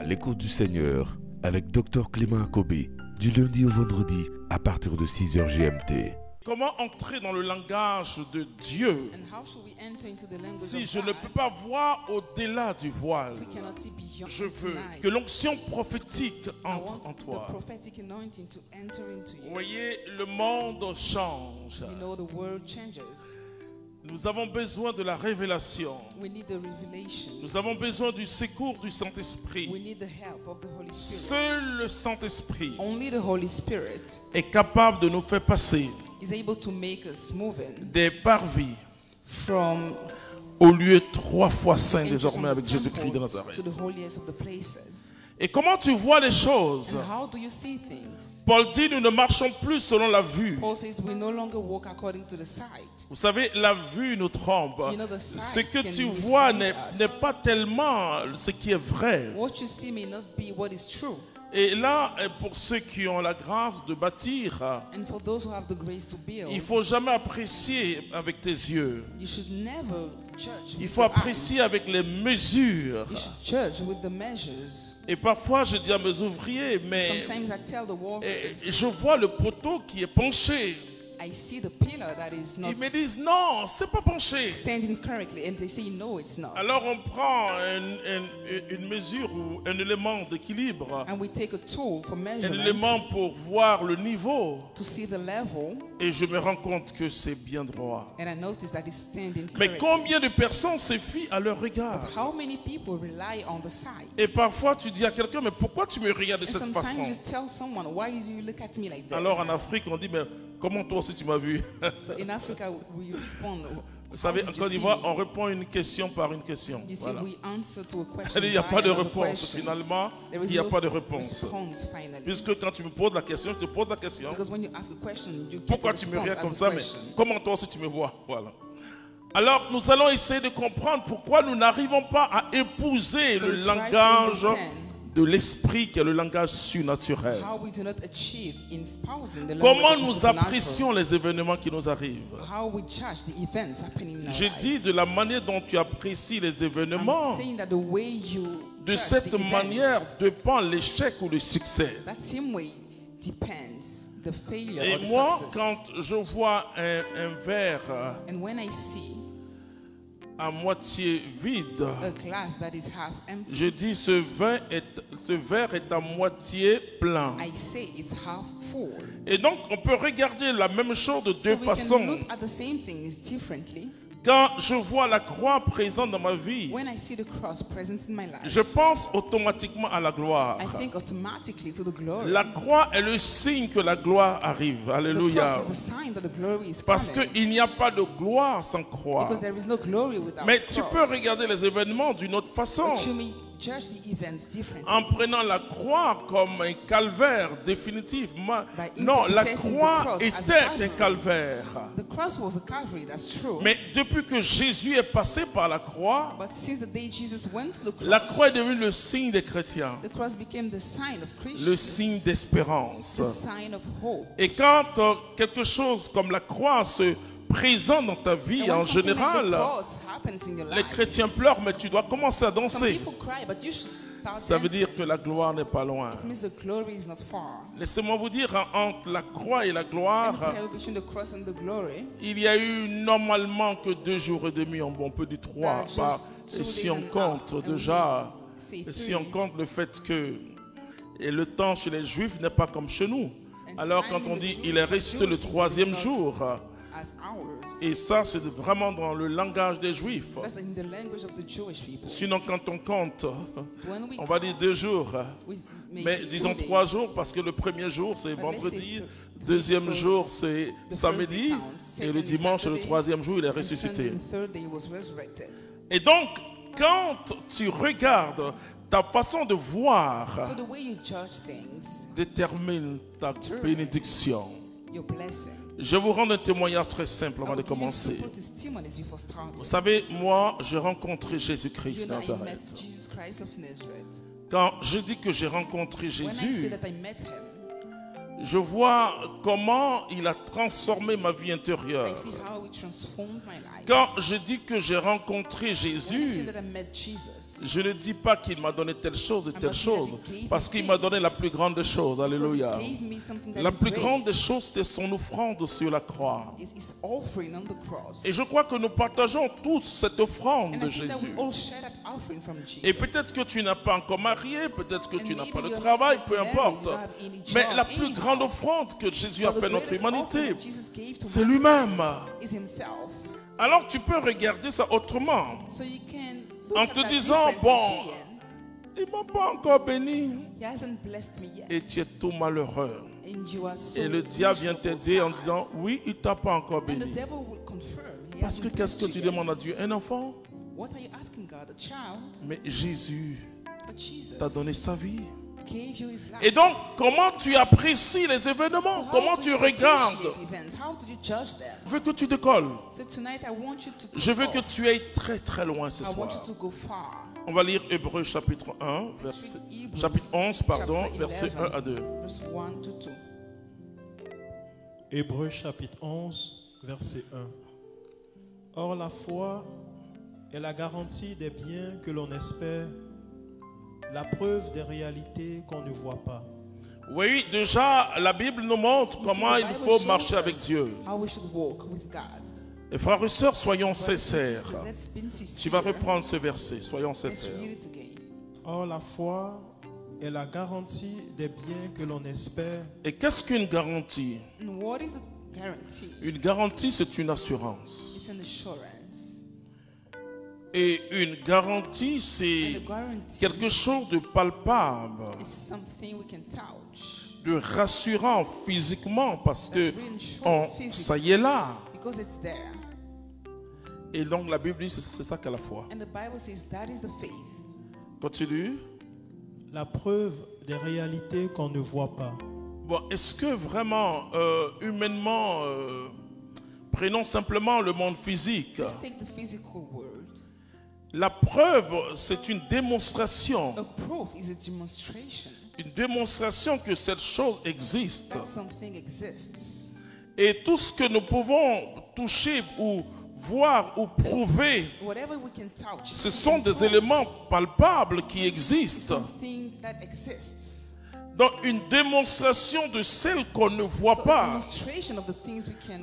À l'écoute du Seigneur avec Dr Clément Akobé, du lundi au vendredi à partir de 6h GMT. Comment entrer dans le langage de Dieu si je ne peux pas voir au-delà du voile? Je veux que l'onction prophétique entre en toi. Vous voyez, le monde change. Nous avons besoin de la révélation. Nous avons besoin du secours du Saint-Esprit. Seul le Saint-Esprit est capable de nous faire passer des parvis au lieu 3 fois saint désormais avec Jésus-Christ de Nazareth. Et comment tu vois les choses? Paul dit, nous ne marchons plus selon la vue. Vous savez, la vue nous trompe. Ce que tu vois n'est pas tellement ce qui est vrai. Et là, pour ceux qui ont la grâce de bâtir, il ne faut jamais apprécier avec tes yeux. Il faut apprécier avec les mesures. Et parfois, je dis à mes ouvriers, mais je vois le poteau qui est penché. Ils me disent non, c'est pas penché. Alors on prend une mesure ou un élément d'équilibre, un élément pour voir le niveau, et je me rends compte que c'est bien droit. Mais combien de personnes se fient à leur regard? Et parfois tu dis à quelqu'un, mais pourquoi tu me regardes de cette façon? Alors en Afrique on dit, mais comment toi aussi tu m'as vu? Vous savez, en Côte d'Ivoire, on répond une question par une question. Voilà. Il n'y a pas de réponse. Finalement, il n'y a pas de réponse. Puisque quand tu me poses la question, je te pose la question. Pourquoi tu me regardes comme ça? Mais comment toi aussi tu me vois? Voilà. Alors, nous allons essayer de comprendre pourquoi nous n'arrivons pas à épouser le langage de l'esprit qui est le langage surnaturel. Comment nous apprécions les événements qui nous arrivent? Je dis de la manière dont tu apprécies les événements, de cette manière dépend l'échec ou le succès. Et moi, quand je vois un verre à moitié vide, je dis ce verre est à moitié plein. Et donc on peut regarder la même chose de deux façons. Quand je vois la croix présente dans ma vie, je pense automatiquement à la gloire. La croix est le signe que la gloire arrive. Alléluia. Parce qu'il n'y a pas de gloire sans croix. Mais tu peux regarder les événements d'une autre façon. En prenant la croix comme un calvaire définitif. Non, la croix était un calvaire. Mais depuis que Jésus est passé par la croix, la croix est devenue le signe des chrétiens, le signe d'espérance. Et quand quelque chose comme la croix se présente dans ta vie en général, les chrétiens pleurent, mais tu dois commencer à danser. Ça veut dire que la gloire n'est pas loin. Laissez-moi vous dire, entre la croix et la gloire, il y a eu normalement que 2 jours et demi, on peut dire 3. Et si on compte déjà, si on compte le fait que le temps chez les Juifs n'est pas comme chez nous. Alors quand on dit il est ressuscité le 3e jour, et ça, c'est vraiment dans le langage des Juifs. Sinon, quand on compte, on va dire 2 jours. Mais disons 3 jours, parce que le premier jour, c'est vendredi. Deuxième jour, c'est samedi. Et le dimanche, le 3e jour, il est ressuscité. Et donc, quand tu regardes, ta façon de voir détermine ta bénédiction. Je vous rends un témoignage très simple avant de commencer. Vous savez, moi, j'ai rencontré Jésus-Christ de Nazareth. Quand je dis que j'ai rencontré Jésus, Je vois comment il a transformé ma vie intérieure. Quand je dis que j'ai rencontré Jésus, je ne dis pas qu'il m'a donné telle chose et telle chose, parce qu'il m'a donné la plus grande des choses. Alléluia. La plus grande des choses, c'était son offrande sur la croix. Et je crois que nous partageons tous cette offrande de Jésus. Et peut-être que tu n'as pas encore marié, peut-être que tu n'as pas de travail, peu importe. Mais la plus grande offrande que Jésus a fait à notre humanité, c'est lui-même. Alors tu peux regarder ça autrement, en te disant, bon, il ne m'a pas encore béni. Et tu es tout malheureux. Et le diable vient t'aider en disant, oui, il ne t'a pas encore béni. Parce que qu'est-ce que tu demandes à Dieu? Un enfant? Mais Jésus t'a donné sa vie. Et donc, comment tu apprécies les événements? Comment tu regardes? Je veux que tu décolles. Je veux que tu ailles très très loin ce soir. On va lire Hébreux chapitre 1, chapitre 11, pardon, versets 1 à 2. Hébreux chapitre 11, verset 1. Or la foi est la garantie des biens que l'on espère, la preuve des réalités qu'on ne voit pas. Oui, déjà, la Bible nous montre comment il faut marcher avec Dieu. Et frères et sœurs, soyons sincères. Tu vas reprendre ce verset, soyons sincères. Or la foi est la garantie des biens que l'on espère. Et qu'est-ce qu'une garantie? Une garantie, c'est une assurance. Et une garantie, c'est quelque chose de palpable, de rassurant physiquement, parce que ça y est là. Et donc la Bible dit c'est ça qu'est la foi. Continue. La preuve des réalités qu'on ne voit pas. Bon, est-ce que vraiment, humainement, prenons simplement le monde physique. La preuve, c'est une démonstration. Une démonstration que cette chose existe. Et tout ce que nous pouvons toucher ou voir ou prouver, ce sont des éléments palpables qui existent. Donc une démonstration de celle qu'on ne voit pas.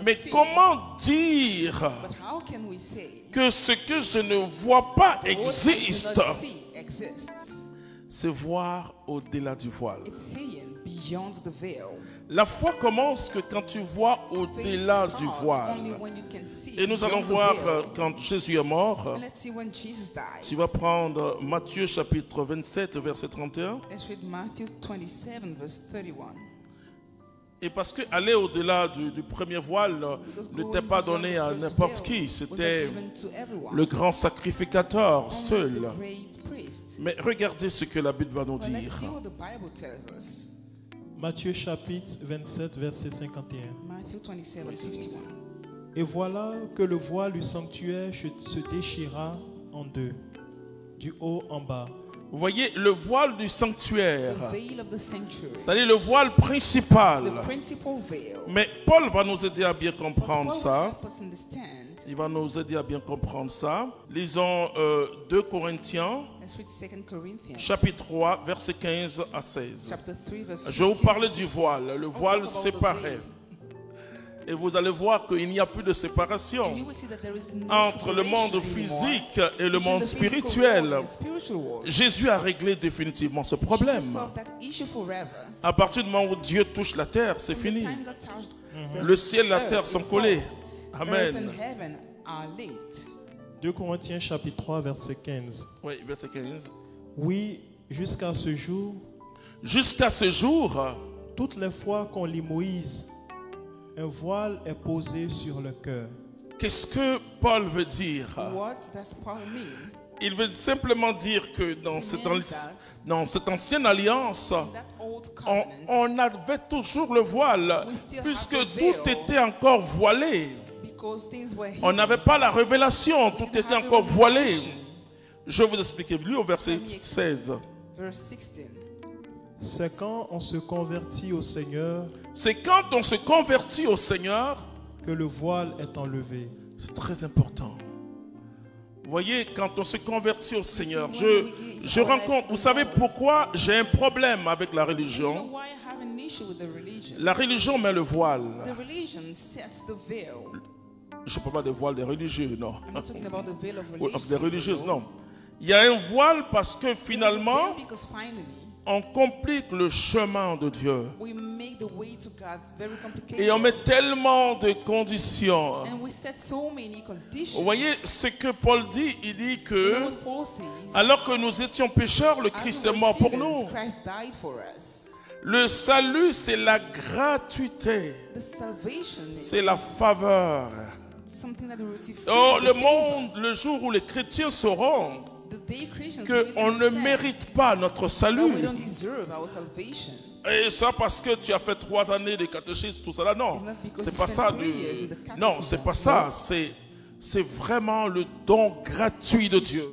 Mais comment dire que ce que je ne vois pas existe? C'est voir au-delà du voile. La foi commence que quand tu vois au-delà du voile. Et nous allons voir quand Jésus est mort. Tu vas prendre Matthieu chapitre 27 verset 31. Et parce que aller au-delà du premier voile n'était pas donné à n'importe qui. C'était le grand sacrificateur seul. Mais regardez ce que la Bible va nous dire. Matthieu chapitre 27 verset 51. Et voilà que le voile du sanctuaire se déchira en deux, du haut en bas. Vous voyez le voile du sanctuaire, c'est-à-dire le voile principal. Mais Paul va nous aider à bien comprendre ça. Il va nous aider à bien comprendre ça. Lisons 2 Corinthiens, chapitre 3, verset 15 à 16. Je vais vous parler du voile, le voile séparé. Et vous allez voir qu'il n'y a plus de séparation entre le monde physique et le monde spirituel. Jésus a réglé définitivement ce problème. À partir du moment où Dieu touche la terre, c'est fini. Le ciel et la terre sont collés. Amen. 2 Corinthiens chapitre 3 verset 15. Oui, verset 15. Oui, jusqu'à ce jour. Jusqu'à ce jour. Toutes les fois qu'on lit Moïse, un voile est posé sur le cœur. Qu'est-ce que Paul veut dire? Il veut simplement dire que dans cette ancienne alliance, on avait toujours le voile, puisque tout était encore voilé. On n'avait pas la révélation, tout était encore voilé. Je vais vous expliquer. Lui au verset 16. C'est quand on se convertit au Seigneur. c'est quand on se convertit au Seigneur que le voile est enlevé. C'est très important. Vous voyez, quand on se convertit au Seigneur, je rencontre, vous savez pourquoi j'ai un problème avec la religion? La religion met le voile. Je ne parle pas des voiles des religieux, non. Des religieuses, non. Il y a un voile parce que finalement, on complique le chemin de Dieu. Et on met tellement de conditions. Vous voyez ce que Paul dit? Il dit que alors que nous étions pécheurs, le Christ est mort pour nous. Le salut, c'est la gratuité. C'est la faveur. Oh, le monde, le jour où les chrétiens sauront qu'on ne mérite pas notre salut. Et ça parce que tu as fait 3 années de catéchisme, tout ça là, non. C'est pas ça. Non, c'est pas ça. C'est vraiment le don gratuit de Dieu.